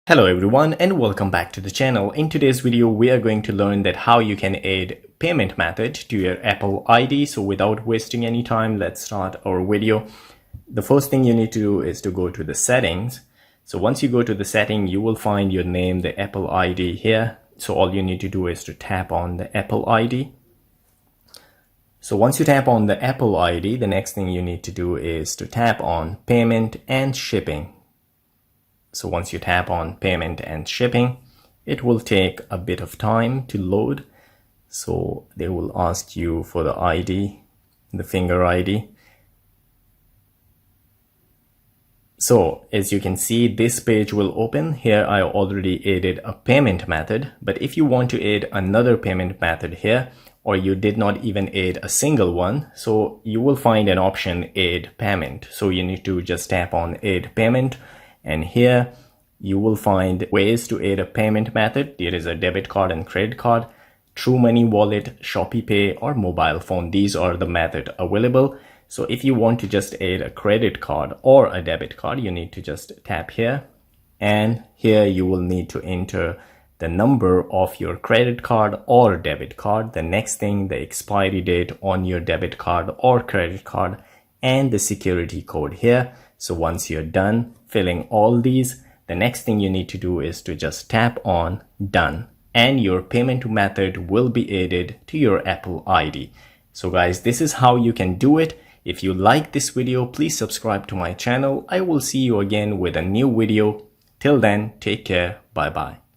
Hello everyone and welcome back to the channel. In today's video we are going to learn that how you can add payment method to your Apple ID. So without wasting any time, let's start our video. The first thing you need to do is to go to the settings. So once you go to the setting, you will find your name, the Apple ID here. So all you need to do is to tap on the Apple ID. So once you tap on the Apple ID, the next thing you need to do is to tap on payment and shipping. So once you tap on payment and shipping, it will take a bit of time to load. So they will ask you for the ID, the finger ID. So as you can see, this page will open. Here I already added a payment method, but if you want to add another payment method here, or you did not even add a single one, so you will find an option add payment. So you need to just tap on add payment. And here you will find ways to add a payment method. There is a debit card and credit card, TrueMoney wallet, Shopee Pay, or mobile phone. These are the methods available. So if you want to just add a credit card or a debit card, you need to just tap here. And here you will need to enter the number of your credit card or debit card. The next thing, the expiry date on your debit card or credit card, and the security code here. So once you're done filling all these, the next thing you need to do is to just tap on done, and your payment method will be added to your Apple ID. So guys, this is how you can do it. If you like this video, please subscribe to my channel. I will see you again with a new video. Till then, take care. Bye bye.